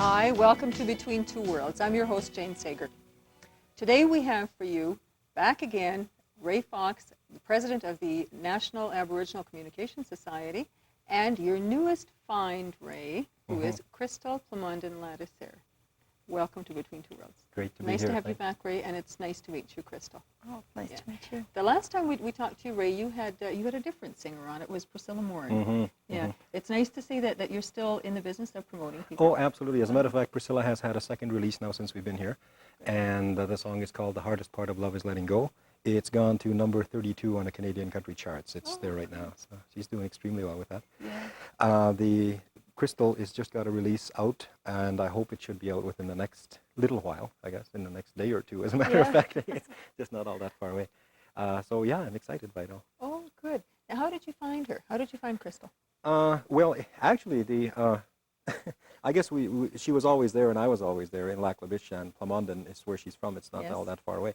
Hi, welcome to Between Two Worlds. I'm your host, Jane Sager. Today we have for you, back again, Ray Fox, the president of the National Aboriginal Communication Society, and your newest find, Ray, who is Crystal Plamondon Ladisser. Welcome to Between Two Worlds. Great to be Nice here. to have you back, Ray, and it's nice to meet you, Crystal. Oh, nice to meet you. The last time we talked to you, Ray, you had a different singer on. It was Priscilla Moran. It's nice to see that you're still in the business of promoting people. Oh, absolutely. As a matter of fact, Priscilla has had a second release now since we've been here, and the song is called The Hardest Part of Love is Letting Go. It's gone to number 32 on the Canadian country charts. It's there right now, so she's doing extremely well with that. Yeah. The Crystal is just got a release out, and I hope it should be out within the next little while, I guess, in the next day or two, as a matter of fact. It's just not all that far away. So yeah, I'm excited by it all. Oh, good. Now, how did you find her? How did you find Crystal? Well, actually, I guess she was always there, and I was always there in Lac La Biche, and Plamondon is where she's from. It's not all that far away.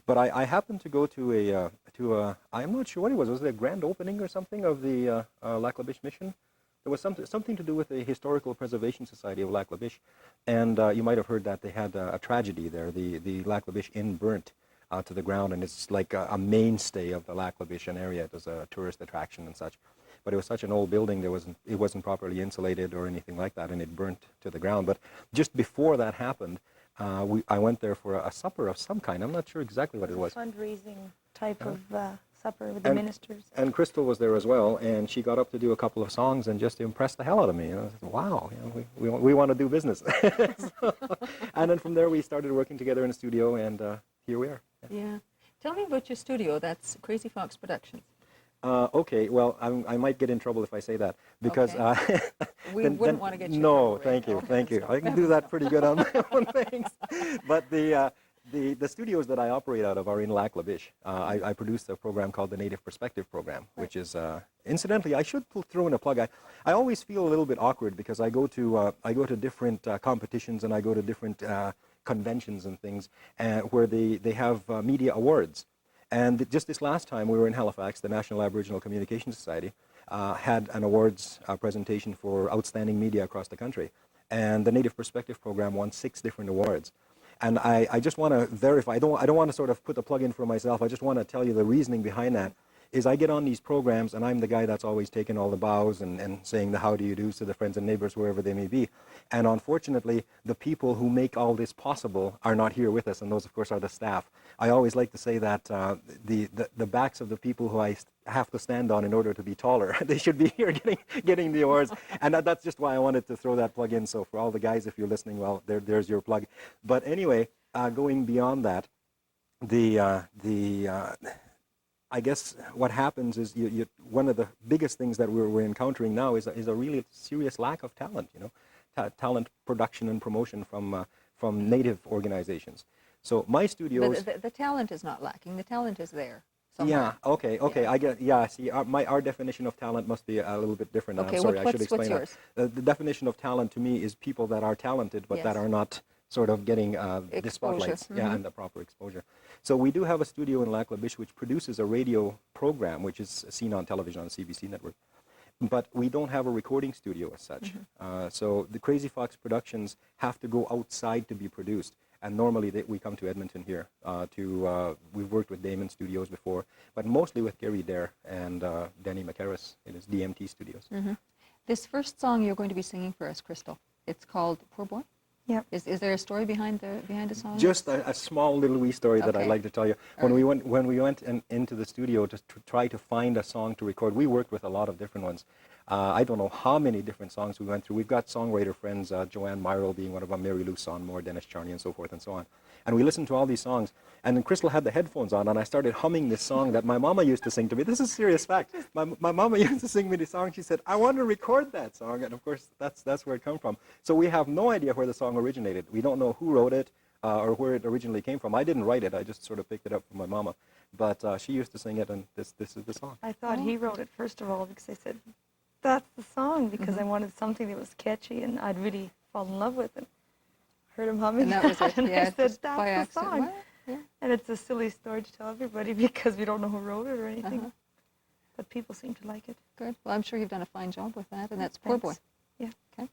But I happened to go to a I'm not sure what it was. Was it a grand opening or something of the Lac La Biche mission? There was something to do with the Historical Preservation Society of Lac La Biche, and you might have heard that they had a tragedy there. The Lac La Biche Inn burnt to the ground, and it's like a mainstay of the Lac La Biche area. It was a tourist attraction and such. But it was such an old building, it wasn't properly insulated or anything like that, and it burnt to the ground. But just before that happened, I went there for a supper of some kind. I'm not sure exactly what it was. Fundraising type of supper with the ministers. And Crystal was there as well, and she got up to do a couple of songs and just impressed the hell out of me. I said, wow, we want to do business. And then from there we started working together in the studio, and here we are. Yeah. Tell me about your studio. That's Crazy Fox Productions. Okay, well, I might get in trouble if I say that, because we wouldn't want to get you. No, thank you. I can do that pretty good on my own things. But the studios that I operate out of are in Lac La Biche. I produce a program called the Native Perspective Program, which is, incidentally, I should throw in a plug. I always feel a little bit awkward because I go to different competitions, and I go to different conventions and things where they have media awards. And just this last time we were in Halifax, the National Aboriginal Communication Society had an awards presentation for outstanding media across the country. And the Native Perspective Program won 6 different awards. And I just want to verify, I don't want to sort of put the plug in for myself, I just want to tell you the reasoning behind that. Is I get on these programs, and I'm the guy that's always taking all the bows and saying the how do you do's to the friends and neighbors wherever they may be. And unfortunately, the people who make all this possible are not here with us, and those, of course, are the staff. I always like to say that the backs of the people who I have to stand on in order to be taller, they should be here getting the awards. And that's just why I wanted to throw that plug in. So for all the guys, if you're listening, well, there's your plug. But anyway, going beyond that, I guess what happens is one of the biggest things that we're encountering now is a really serious lack of talent, talent production and promotion from Native organizations. So my studios... The talent is not lacking. The talent is there. Somewhere. Yeah, okay, I get, see, our definition of talent must be a little bit different. Okay, I'm sorry, I should explain what's that. The definition of talent to me is people that are talented, but that are not sort of getting the spotlights, and the proper exposure. So we do have a studio in Lac La Biche which produces a radio program which is seen on television on the CBC network. But we don't have a recording studio as such. So the Crazy Fox Productions have to go outside to be produced. And normally we come to Edmonton here. We've worked with Damon Studios before, but mostly with Gary Dare and Denny McCarris in his DMT Studios. This first song you're going to be singing for us, Crystal, it's called Poor Boy? Yep. Is there a story behind the song? Just a small little wee story that I'd like to tell you. When we went into the studio to try to find a song to record, we worked with a lot of different ones. I don't know how many different songs we went through. We've got songwriter friends, Joanne Myrle being one of them, Mary Lou Sonmore, Dennis Charney, and so forth and so on. And we listened to all these songs. And then Crystal had the headphones on, and I started humming this song that my mama used to sing to me. This is a serious fact. My mama used to sing me this song. She said, I want to record that song. And of course, that's where it comes from. So we have no idea where the song originated. We don't know who wrote it or where it originally came from. I didn't write it. I just sort of picked it up from my mama. But she used to sing it, and this is the song. I thought he wrote it, first of all, because I said, that's the song, because I wanted something that was catchy, and I'd really fall in love with it. Heard him humming, and that was it. and Yeah, I said, that's the song. Well, yeah. And it's a silly story to tell everybody because we don't know who wrote it or anything. But people seem to like it. Good. Well, I'm sure you've done a fine job with that, and that's Poor Boy. Yeah. Okay.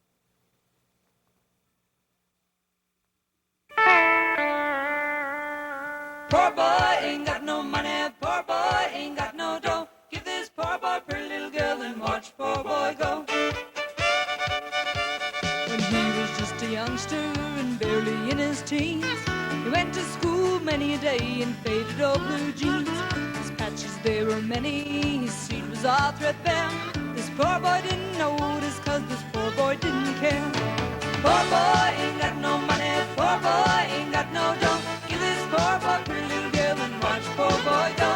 jeans. His patches, they were many, his seat was all threadbare. This poor boy didn't notice, 'cause this poor boy didn't care. Poor boy ain't got no money, poor boy ain't got no dough. Give this poor boy pretty little girl and watch poor boy go.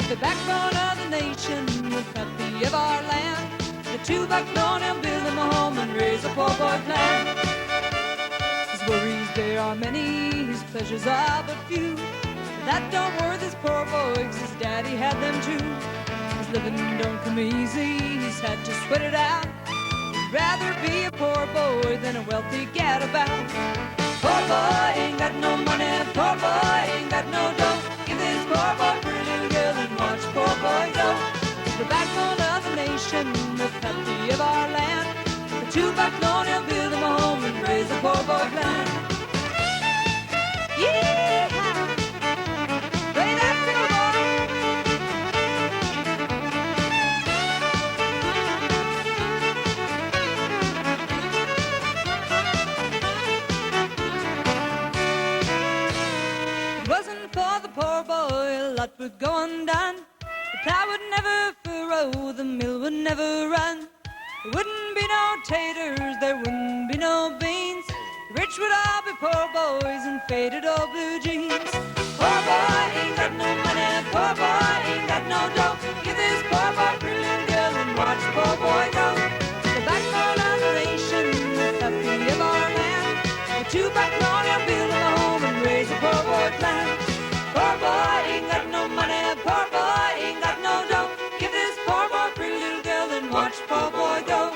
The backbone of the nation, the country of our land. The two backbone and build him a home and raise a poor boy plan. His worries, there are many, his pleasures are but few. That don't worry this poor boy, 'cause his daddy had them too. His living don't come easy, he's had to sweat it out. He'd rather be a poor boy than a wealthy gadabout. Poor boy ain't got no money, poor boy ain't got no dough. Give this poor boy pretty little girl and watch poor boy go. The backbone of the nation, the country of our land. The two backbone will build him a home and raise a poor boy plan. Yeah! Play that fiddle, boy! It wasn't for the poor boy, a lot would go undone. The plow would never furrow, the mill would never run. There wouldn't be no taters, there wouldn't be no beans. The rich would all be poor boys in faded old blue jeans. Poor boy ain't got no money, poor boy ain't got no dough. Give this poor boy pretty little girl and watch poor boy go. The backbone of the nation, the country of our land. The two backbone will build him a home and raise a poor boy plan. Poor boy ain't got no money, poor boy ain't got no dough. Give this poor boy pretty little girl and watch poor boy go.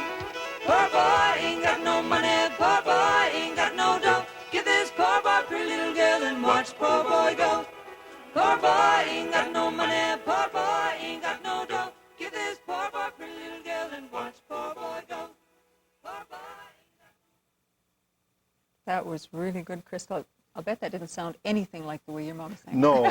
Poor boy ain't got no money, poor boy ain't got no dough. Give this poor boy pretty little girl and watch poor boy go. Poor boy ain't got no money, poor boy ain't got no dough. Give this poor boy pretty little girl and watch poor boy go. Poor boy. That was really good, Crystal. I'll bet that didn't sound anything like the way your mom sang. No,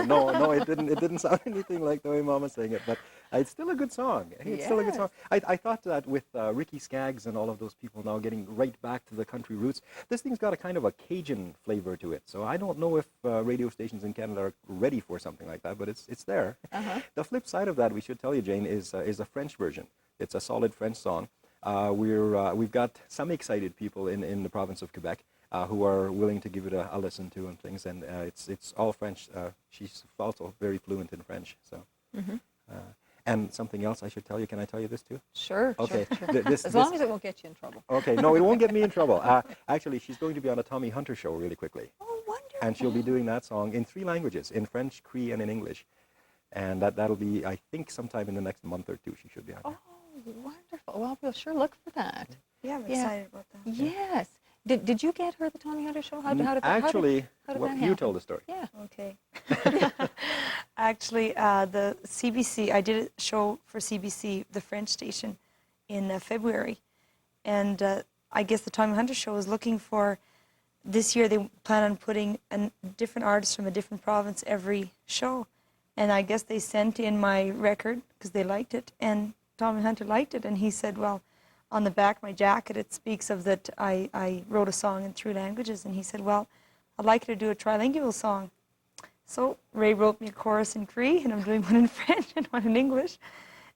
it didn't. It didn't sound anything like the way Mama sang it, but it's still a good song. It's still a good song. I thought that with Ricky Skaggs and all of those people now getting right back to the country roots, this thing's got a kind of a Cajun flavor to it. So I don't know if radio stations in Canada are ready for something like that, but it's there. The flip side of that, we should tell you, Jane, is a French version. It's a solid French song. We've got some excited people in the province of Quebec. Who are willing to give it a listen to and things, and it's all French. She's also very fluent in French. So, and something else I should tell you. Can I tell you this too? Sure. Okay. Sure. As long as it won't get you in trouble. Okay. No, it won't get me in trouble. Actually, she's going to be on a Tommy Hunter show really quickly. Oh, wonderful. And she'll be doing that song in 3 languages: in French, Cree, and in English. And that'll be, I think, sometime in the next month or two. She should be on. Oh, wonderful. Well, we'll sure look for that. Yeah, I'm excited about that. Yes. Did you get her the Tommy Hunter show? How did Actually, how did well, that you happen? tell the story. Yeah. Okay. Actually, the CBC, I did a show for CBC, the French station, in February. And I guess the Tommy Hunter show is looking for, this year they plan on putting a different artist from a different province every show. And I guess they sent in my record because they liked it. And Tommy Hunter liked it. And he said, well, on the back of my jacket, it speaks of that I wrote a song in 3 languages. And he said, well, I'd like you to do a trilingual song. So Ray wrote me a chorus in Cree, and I'm doing one in French and one in English.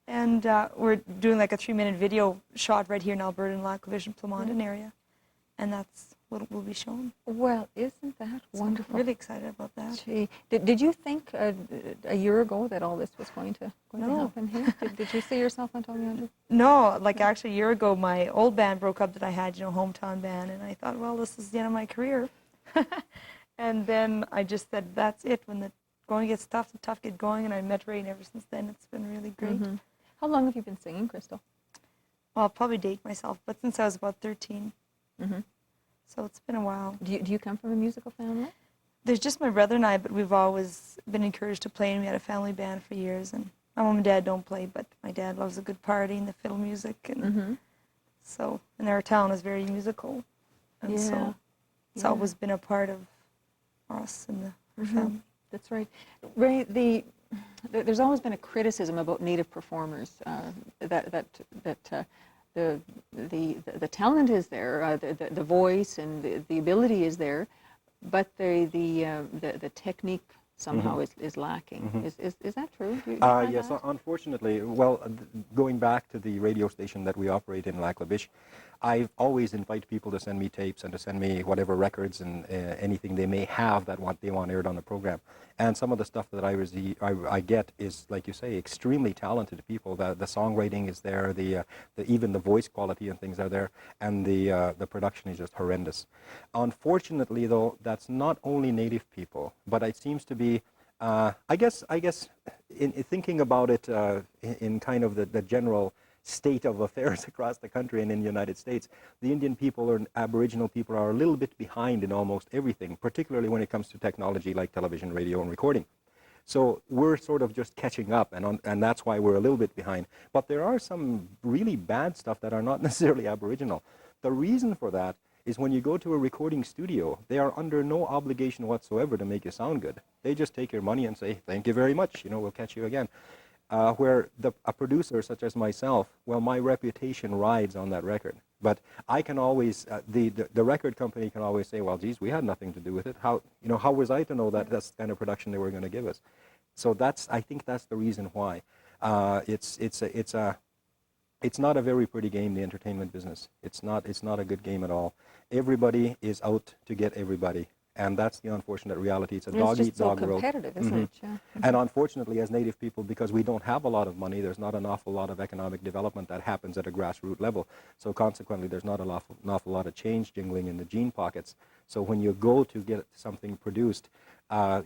And we're doing like a 3-minute video shot right here in Alberta in Lac La Biche and Plamondon area. And that's what will be shown. Well, isn't that wonderful? I'm really excited about that. Gee. Did you think a year ago that all this was going to No. happen here? Did you see yourself on Tommy Hunter? No, like actually a year ago, my old band broke up that I had, hometown band, and I thought, well, this is the end of my career. And then I just said, that's it. When the going gets tough, the tough get going, and I met Ray, and ever since then, it's been really great. Mm-hmm. How long have you been singing, Crystal? Well, I'll probably date myself, but since I was about 13. Mm-hmm. So it's been a while. Do you come from a musical family? There's just my brother and I, but we've always been encouraged to play, and we had a family band for years. And my mom and dad don't play, but my dad loves a good party and the fiddle music, and so, and our town is very musical, and so it's always been a part of us and our family. That's right. Ray, there's always been a criticism about Native performers that the talent is there, the voice and the ability is there, but the technique somehow is lacking. Is that true? Do you find Yes, that? unfortunately, well, going back to the radio station that we operate in Lac La Biche, I always invite people to send me tapes and to send me whatever records and anything they may have that they want aired on the program. And some of the stuff that I get is, like you say, extremely talented people. The songwriting is there, even the voice quality and things are there, and the production is just horrendous. Unfortunately, though, that's not only Native people, but it seems to be. I guess, in thinking about it in kind of the general state of affairs across the country and in the United States, the Indian people or Aboriginal people are a little bit behind in almost everything, particularly when it comes to technology like television, radio, and recording. So we're sort of just catching up, and that's why we're a little bit behind. But there are some really bad stuff that are not necessarily Aboriginal. The reason for that is when you go to a recording studio, they are under no obligation whatsoever to make you sound good. They just take your money and say, thank you very much, we'll catch you again. Where a producer such as myself, well, my reputation rides on that record. But I can always, the record company can always say, well, geez, we had nothing to do with it. How was I to know that that's the kind of production they were going to give us? So I think that's the reason why. It's not a very pretty game, the entertainment business. It's not a good game at all. Everybody is out to get everybody. And that's the unfortunate reality. It's a dog-eat-dog world. It's just so competitive, isn't it? Yeah. And unfortunately, as Native people, because we don't have a lot of money, there's not an awful lot of economic development that happens at a grassroots level. So consequently, there's not an awful lot of change jingling in the gene pockets. So when you go to get something produced,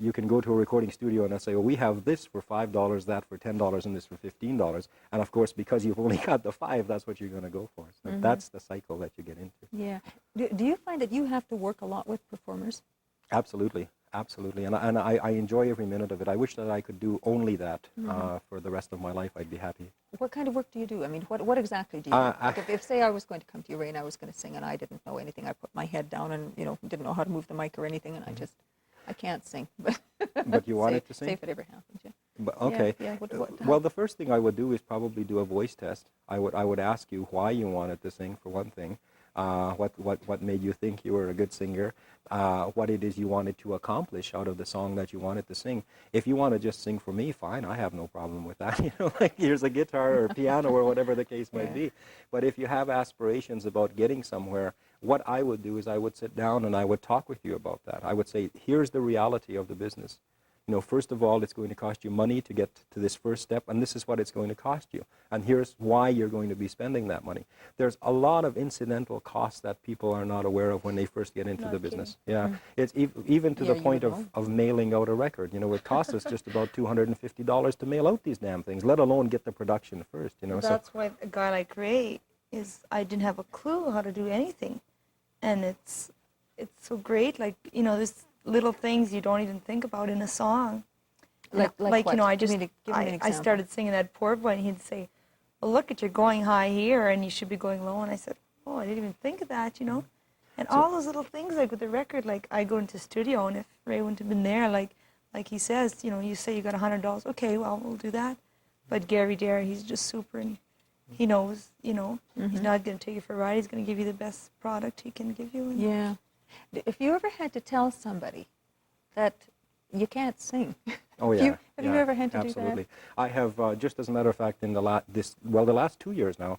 you can go to a recording studio and they'll say, well, we have this for $5, that for $10, and this for $15. And of course, because you've only got the 5, that's what you're going to go for. So that's the cycle that you get into. Yeah. Do you find that you have to work a lot with performers? Absolutely, absolutely, and I enjoy every minute of it. I wish that I could do only that for the rest of my life. I'd be happy. What kind of work do you do? I mean, what exactly do you do? Like if say I was going to come to you, Ray, and I was going to sing, and I didn't know anything, I put my head down and didn't know how to move the mic or anything, and I can't sing. But you wanted to sing? Say if it ever happens, yeah. But, okay. Yeah, well, the first thing I would do is probably do a voice test. I would ask you why you wanted to sing, for one thing. What made you think you were a good singer, what it is you wanted to accomplish out of the song that you wanted to sing. If you want to just sing for me, fine, I have no problem with that. Like here's a guitar or piano or whatever the case might be. But if you have aspirations about getting somewhere, what I would do is I would sit down and I would talk with you about that. I would say, here's the reality of the business. First of all, it's going to cost you money to get to this first step, and this is what it's going to cost you. And here's why you're going to be spending that money. There's a lot of incidental costs that people are not aware of when they first get into the business. Yeah, it's even to the point of mailing out a record. It costs us just about $250 to mail out these damn things, let alone get the production first. That's why a guy like Ray I didn't have a clue how to do anything, and it's so great. Like this. Little things you don't even think about in a song. Like what? I started singing that Poor Boy, and he'd say, well, look at, you're going high here, and you should be going low. And I said, oh, I didn't even think of that, And all those little things, like with the record, like I go into the studio, and if Ray wouldn't have been there, like he says, you say you got $100, okay, well, we'll do that. But Gary Dare, he's just super, and he knows, he's not going to take you for a ride. He's going to give you the best product he can give you. Yeah. If you ever had to tell somebody that you can't sing, oh yeah, have you ever had to do that? Absolutely. I have, just as a matter of fact, in the last 2 years now,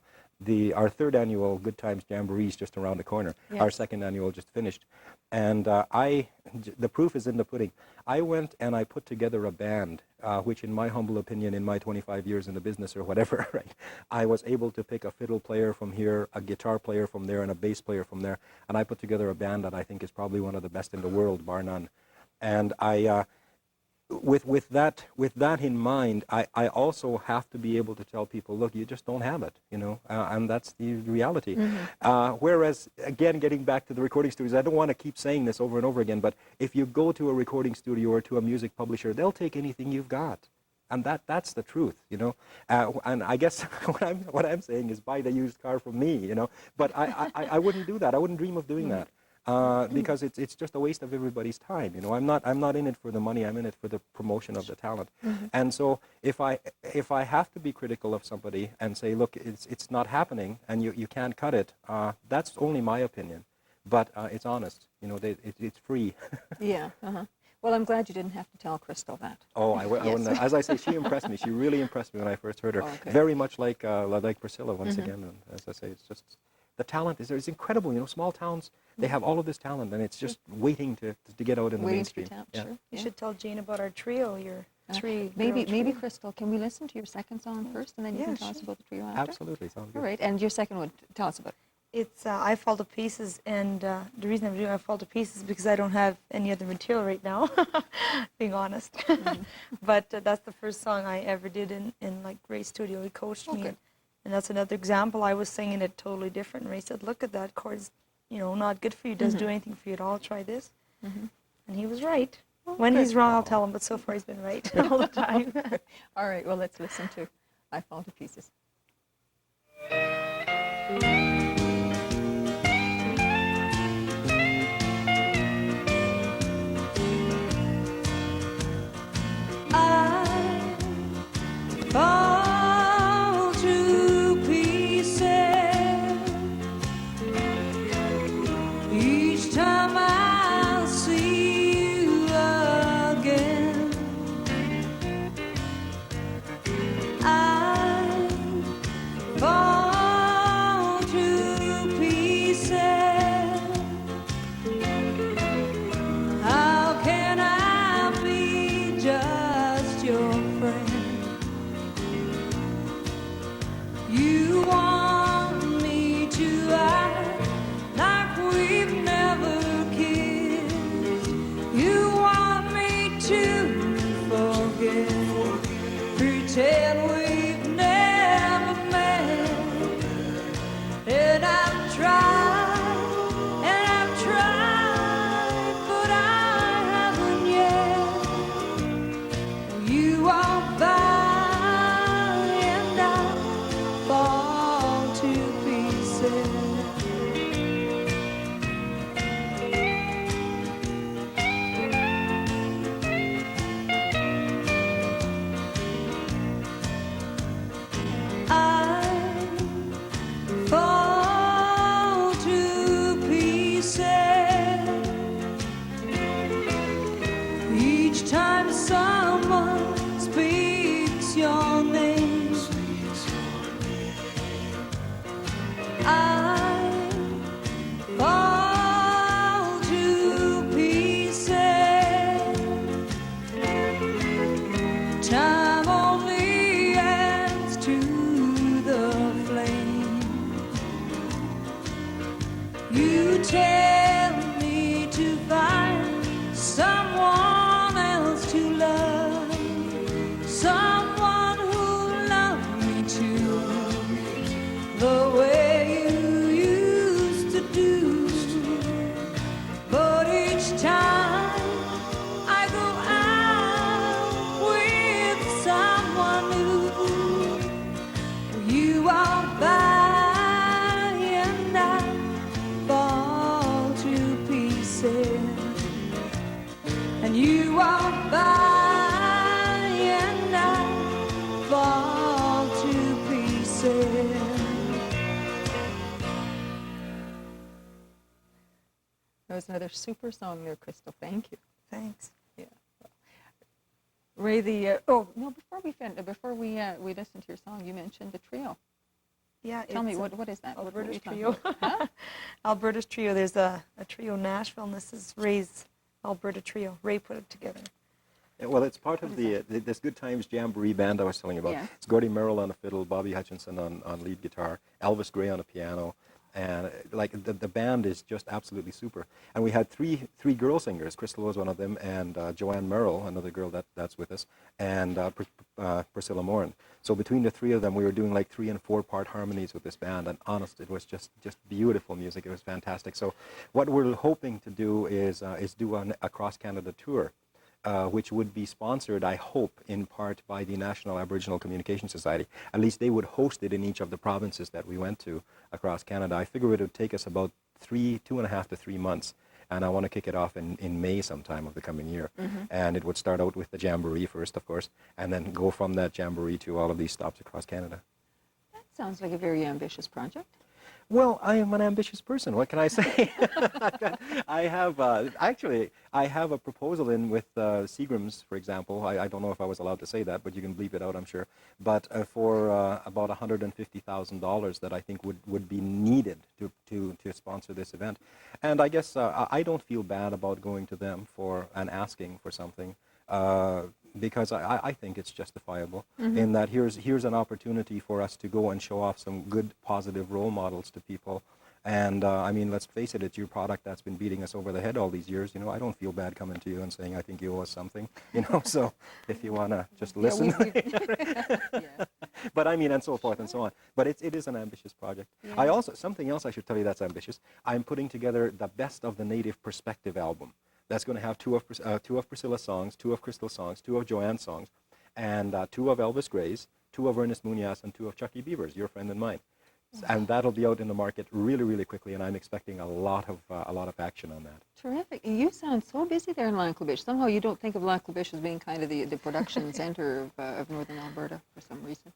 our third annual Good Times Jamboree is just around the corner. Yes. Our second annual just finished, and the proof is in the pudding. I went and I put together a band, which, in my humble opinion, in my 25 years in the business or whatever, right, I was able to pick a fiddle player from here, a guitar player from there, and a bass player from there, and I put together a band that I think is probably one of the best in the world, bar none. And with that in mind, I also have to be able to tell people, look, you just don't have it, and that's the reality. Whereas, again, getting back to the recording studios, I don't want to keep saying this over and over again, but if you go to a recording studio or to a music publisher, they'll take anything you've got. And that's the truth, and I guess what I'm saying is buy the used car from me, But I wouldn't do that. I wouldn't dream of doing that. Because it's just a waste of everybody's time. I'm not in it for the money. I'm in it for the promotion of the talent. And so if I have to be critical of somebody and say, look, it's not happening and you can't cut it, that's only my opinion. But it's honest. It's free. Yeah. Uh-huh. Well, I'm glad you didn't have to tell Crystal that. Oh, I Yes. wouldn't. As I say, she impressed me. She really impressed me when I first heard her. Okay. Very much like Priscilla, once again. And as I say, it's just the talent is incredible. You know, small towns, they have all of this talent, and it's just waiting to get out in the Waiting to be mainstream. tapped, Yeah. sure. You yeah. should tell Jane about our trio, your three. Maybe, girl maybe trio. Crystal, can we listen to your second song first, and then you Yeah, can tell us sure. about the trio after? Absolutely, sounds good. All right, and your second one, tell us about it. It's I Fall to Pieces, and the reason I'm doing I Fall to Pieces is because I don't have any other material right now, being honest. But that's the first song I ever did in like Ray's studio. He coached me, good. and that's another example. I was singing it totally different. And Ray said, "Look at that chord's, not good for you. Doesn't do anything for you at all. Try this." And he was right. When good. he's wrong, I'll tell him. But so far, he's been right all the time. All right, well, let's listen to I Fall to Pieces. I fall to pieces each time I see you again. I fall to pieces. How can I be just your friend? You want me to act like we've never kissed. You want me to forget, pretend we've never met. And I've tried, but I haven't yet. You walk by and I fall to pieces. I fall to pieces each time someone speaks your name. I fall to pieces. Time only adds to the flame. You tell me to find someone else to love, someone who loves me too, the way you used to do. But each time I go out with someone new, you walk by and I fall to pieces. And you walk by and I fall to pieces. That was another super song there, Crystal. Thank you. Thanks. Yeah. Ray, before we listen to your song, you mentioned the trio. Yeah. Tell me, it's what is that? What are Alberta's you talking trio. about? Huh? Alberta's trio. There's a trio in Nashville, and this is Ray's Alberta trio. Ray put it together. Well, it's part of this Good Times Jamboree band I was telling you about. Yeah. It's Gordy Merrill on the fiddle, Bobby Hutchinson on lead guitar, Elvis Gray on the piano, and like the band is just absolutely super. And we had three girl singers. Crystal was one of them, and Joanne Merrill, another girl that's with us, and Priscilla Morin. So between the three of them, we were doing like 3- and 4-part harmonies with this band, and honest, it was just beautiful music. It was fantastic. So what we're hoping to do is do a cross Canada tour. Which would be sponsored, I hope, in part by the National Aboriginal Communication Society. At least they would host it in each of the provinces that we went to across Canada. I figure it would take us about 2.5 to 3 months, and I want to kick it off in May sometime of the coming year. And it would start out with the Jamboree first, of course, and then go from that Jamboree to all of these stops across Canada. That sounds like a very ambitious project. Well, I am an ambitious person. What can I say? I have actually I have a proposal in with Seagram's, for example. I don't know if I was allowed to say that, but you can bleep it out, I'm sure. But for about $150,000 that I think would be needed to sponsor this event, and I guess I don't feel bad about going to them for and asking for something. Because I think it's justifiable in that here's an opportunity for us to go and show off some good, positive role models to people. And I mean, let's face it, it's your product that's been beating us over the head all these years. You know, I don't feel bad coming to you and saying, I think you owe us something. You know, so if you want to just listen. Yeah. But I mean, and so forth and so on. But it is an ambitious project. Yeah. I also, something else I should tell you that's ambitious, I'm putting together the Best of the Native Perspective album. That's going to have two of Priscilla's songs, 2 of Crystal's songs, 2 of Joanne's songs, and 2 of Elvis Gray's, 2 of Ernest Munoz, and 2 of Chucky Beaver's, your friend and mine. And that'll be out in the market really, really quickly, and I'm expecting a lot of action on that. Terrific. You sound so busy there in Lac-La-Biche. Somehow you don't think of Lac-La-Biche as being kind of the production center of northern Alberta for some reason.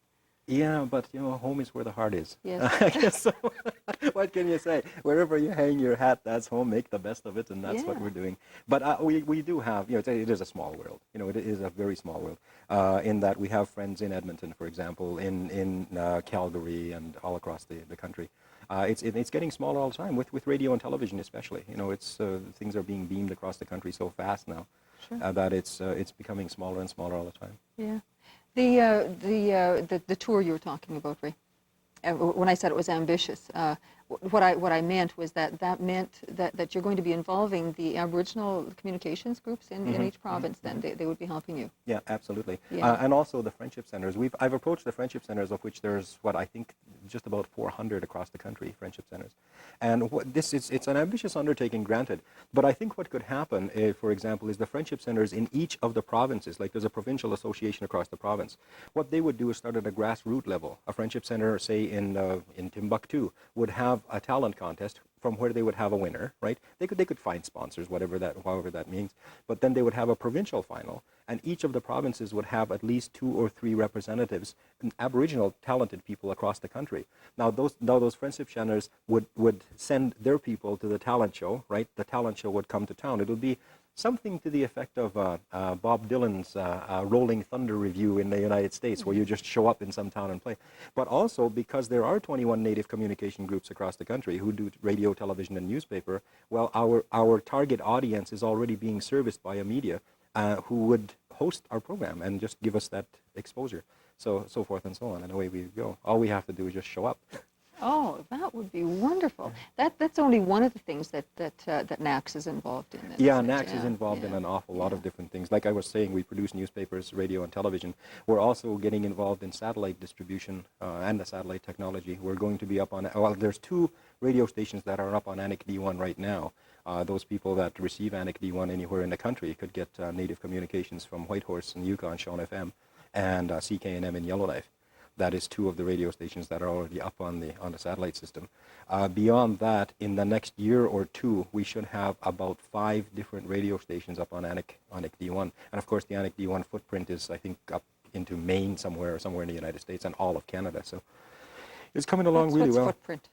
Yeah, but you know, home is where the heart is. Yes. I guess so. What can you say? Wherever you hang your hat, that's home. Make the best of it, and that's what Yeah. we're doing. But we do have, you know, it is a small world. You know, it is a very small world. In that we have friends in Edmonton, for example, in Calgary, and all across the country. It's getting smaller all the time with radio and television, especially. You know, it's things are being beamed across the country so fast now that it's becoming smaller and smaller all the time. Yeah. The tour you were talking about, Ray, when I said it was ambitious, what I meant was that meant that you're going to be involving the Aboriginal communications groups in each province. Then they would be helping you. Yeah, absolutely. Yeah. And also the friendship centers. I've approached the friendship centers, of which there's what I think just about 400 across the country, friendship centers. And it's an ambitious undertaking, granted. But I think what could happen, for example, is the friendship centers in each of the provinces, like there's a provincial association across the province. What they would do is start at a grassroots level. A friendship center, say in Timbuktu, would have a talent contest from where they would have a winner, right? They could find sponsors, however that means. But then they would have a provincial final, and each of the provinces would have at least 2 or 3 representatives, Aboriginal talented people across the country. Now those friendship centers would send their people to the talent show, right? The talent show would come to town. It would be something to the effect of Bob Dylan's Rolling Thunder review in the United States, where you just show up in some town and play. But also, because there are 21 Native communication groups across the country who do radio, television, and newspaper, well, our target audience is already being serviced by a media who would host our program and just give us that exposure. So forth and so on, and away we go. All we have to do is just show up. Oh, that would be wonderful. That's only one of the things that NACS is involved in. Yeah, isn't it? NACS is involved in an awful lot of different things. Like I was saying, we produce newspapers, radio, and television. We're also getting involved in satellite distribution and the satellite technology. We're going to be up on, well, there's 2 radio stations that are up on Anik D1 right now. Those people that receive Anik D1 anywhere in the country could get native communications from Whitehorse and Yukon, Sean FM, and CKNM in Yellowknife. That is 2 of the radio stations that are already up on the satellite system. Beyond that, in the next year or 2, we should have about 5 different radio stations up on Anik D1. And of course, the Anik D1 footprint is, I think, up into Maine somewhere in the United States and all of Canada. So it's coming along really well. Footprint?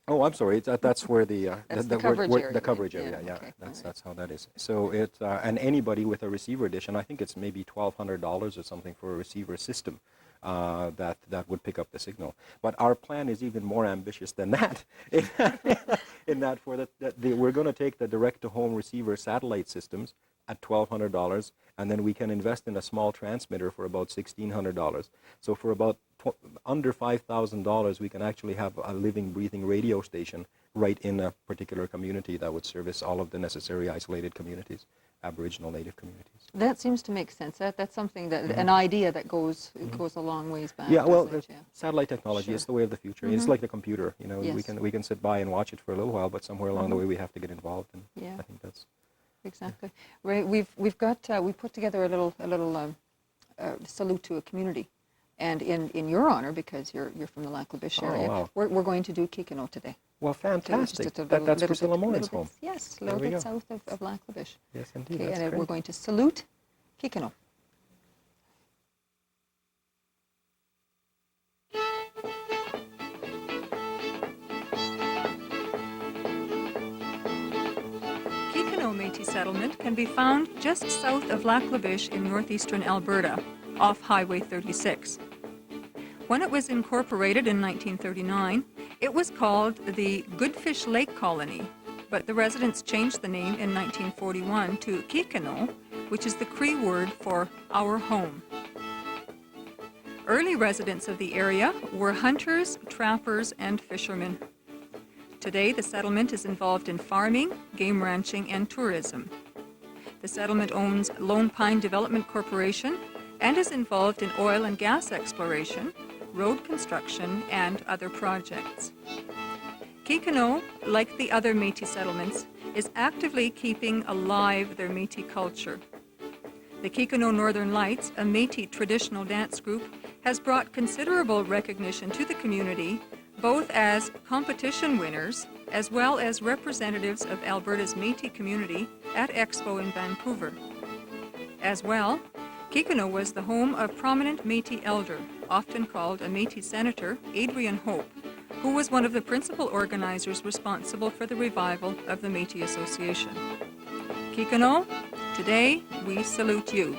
Oh, I'm sorry. That's where the coverage area. The coverage area. Yeah, okay, that's how that is. So and anybody with a receiver dish, and I think it's maybe $1,200 or something for a receiver system. That would pick up the signal. But our plan is even more ambitious than that. In that we're going to take the direct-to-home receiver satellite systems at $1,200, and then we can invest in a small transmitter for about $1,600. So for about under $5,000, we can actually have a living, breathing radio station right in a particular community that would service all of the necessary isolated communities, Aboriginal Native communities. That seems to make sense. That's something that an idea that goes a long ways back. Yeah, well, doesn't it? Yeah. satellite technology is the way of the future. It's like the computer. You know, Yes. we can sit by and watch it for a little while, but somewhere along the way we have to get involved. And Yeah. I think that's Exactly. Ray, we put together a little salute to a community, and in your honor, because you're from the Lac-La-Biche area, wow. we're going to do Kikino today. well, fantastic. Just a That's little Priscilla bit- Morin's little home. bit- Yes, a There little we bit go. south of Lac-La-Biche. Yes, indeed. Okay, That's and great. we're going to salute Kikino. settlement can be found just south of Lac La Biche in northeastern Alberta, off Highway 36. When it was incorporated in 1939, it was called the Goodfish Lake Colony, but the residents changed the name in 1941 to Kikino, which is the Cree word for our home. Early residents of the area were hunters, trappers, and fishermen. Today, the settlement is involved in farming, game ranching, and tourism. The settlement owns Lone Pine Development Corporation and is involved in oil and gas exploration, road construction, and other projects. Kikino, like the other Métis settlements, is actively keeping alive their Métis culture. The Kikino Northern Lights, a Métis traditional dance group, has brought considerable recognition to the community, both as competition winners as well as representatives of Alberta's Métis community at Expo in Vancouver. As well, Kikino was the home of prominent Métis elder, often called a Métis senator, Adrian Hope, who was one of the principal organizers responsible for the revival of the Métis Association. Kikino, today we salute you.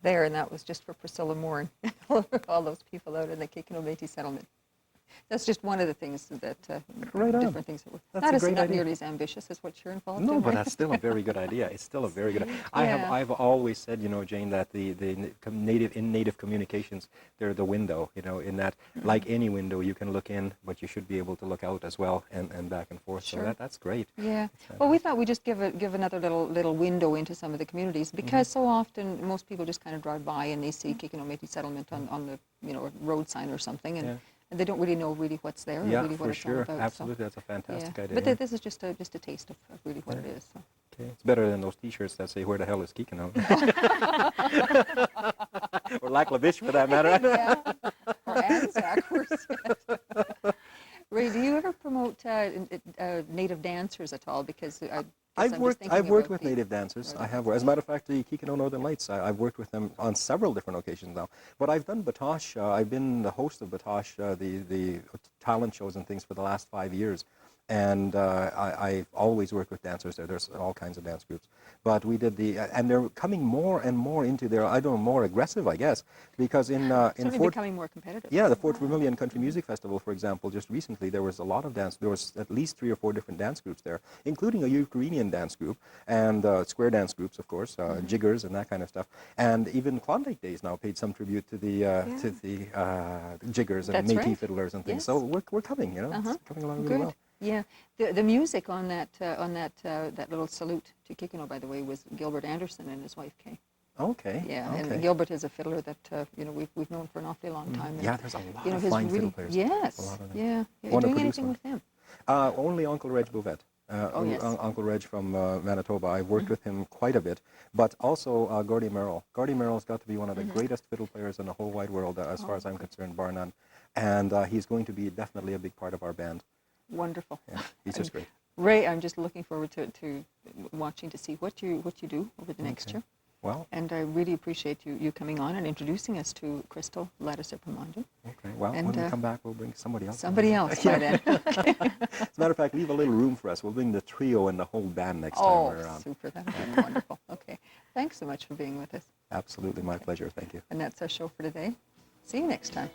There, and that was just for Priscilla Moore and all those people out in the Kikino Métis settlement. That's just one of the things that, Right on. different things that were. That's That a is great not idea. nearly as ambitious as what you're involved No, in. but right? that's still a very good idea. It's still a very good idea. Yeah. I've always said, Jane, that the native communications, they're the window, in that, like any window, you can look in, but you should be able to look out as well and back and forth. Sure. So that's great. Yeah. Well, we thought we'd just give another little window into some of the communities, because so often most people just kind of drive by and they see Kikino Métis settlement on the road sign or something, and, Yeah. and they don't really know what there and Yeah, really what for it's all sure. about. Absolutely. That's a fantastic yeah. idea. But yeah. this is just a taste of really what it is. So. Okay. It's better than those T-shirts that say, "Where the hell is Kikino?" Or Lac La Biche, for that matter. Yeah. Or Anzac. Ray, do you ever promote native dancers at all? Because I've worked with the native dancers. Northern I have. As a matter of fact, the Kikino Northern Lights, I've worked with them on several different occasions now. But I've done Batoche. I've been the host of Batoche, the talent shows and things for the last 5 years. And I've always worked with dancers there. There's all kinds of dance groups. But we did and they're coming more and more into their, more aggressive, I guess, because in Certainly Fort, becoming more competitive. yeah, the Fort Vermilion Country Music Festival, for example, just recently there was a lot of dance. There was at least 3 or 4 different dance groups there, including a Ukrainian dance group and square dance groups, of course, jiggers and that kind of stuff. And even Klondike Days now paid some tribute to the jiggers and That's Métis right. fiddlers and things. Yes. So we're coming, it's coming along really Good. well. Yeah, the music on that little salute to Kikino, by the way, was Gilbert Anderson and his wife Kay. Okay. Yeah, okay. and Gilbert is a fiddler that we've known for an awfully long time. And, Yeah, there's a lot of his fine really, fiddle players. Yes. A lot of them. Yeah. Are you Want to doing produce anything one. with them? Only Uncle Reg Bouvette. Yes. Uncle Reg from Manitoba. I've worked with him quite a bit, but also Gordy Merrill. Gordy Merrill's got to be one of the greatest fiddle players in the whole wide world, as far as I'm concerned, bar none. And he's going to be definitely a big part of our band. Wonderful. Yeah, he's just great. Ray, I'm just looking forward to watching to see what you do over the next year. Well, And I really appreciate you coming on and introducing us to Crystal Lattiser Plamondon. okay. Well, And, when we come back, we'll bring somebody else. Somebody else by then. As a matter of fact, leave a little room for us. We'll bring the trio and the whole band next time Oh, we're around. super. That would be wonderful. Okay. Thanks so much for being with us. Absolutely, my pleasure. Thank you. And that's our show for today. See you next time.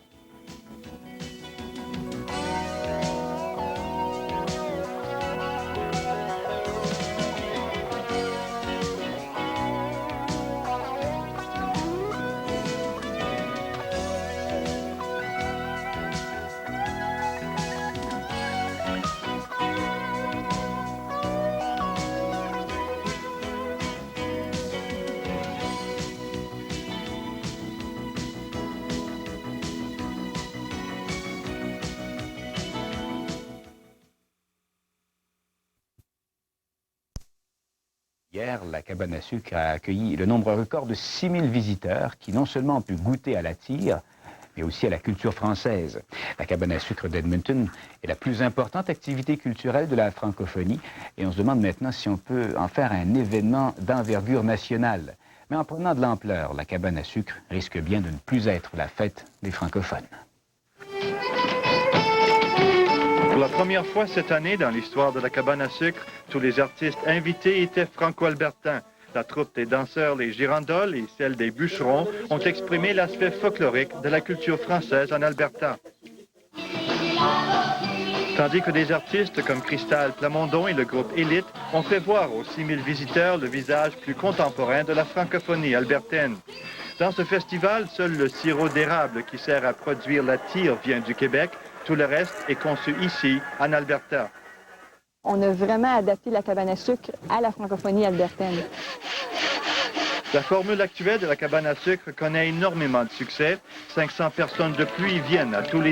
Hier, la cabane à sucre a accueilli le nombre record de 6000 visiteurs qui non seulement ont pu goûter à la tire, mais aussi à la culture française. La cabane à sucre d'Edmonton est la plus importante activité culturelle de la francophonie et on se demande maintenant si on peut en faire un événement d'envergure nationale. Mais en prenant de l'ampleur, la cabane à sucre risque bien de ne plus être la fête des francophones. Pour la première fois cette année dans l'histoire de la cabane à sucre, tous les artistes invités étaient franco-albertains. La troupe des danseurs, les girandoles et celle des bûcherons ont exprimé l'aspect folklorique de la culture française en Alberta. Tandis que des artistes comme Plamondon et le groupe Élite ont fait voir aux 6000 visiteurs le visage plus contemporain de la francophonie albertaine. Dans ce festival, seul le sirop d'érable qui sert à produire la tire vient du Québec. Tout le reste est conçu ici, en Alberta. On a vraiment adapté la cabane à sucre à la francophonie albertaine. La formule actuelle de la cabane à sucre connaît énormément de succès. 500 personnes de plus y viennent à tous les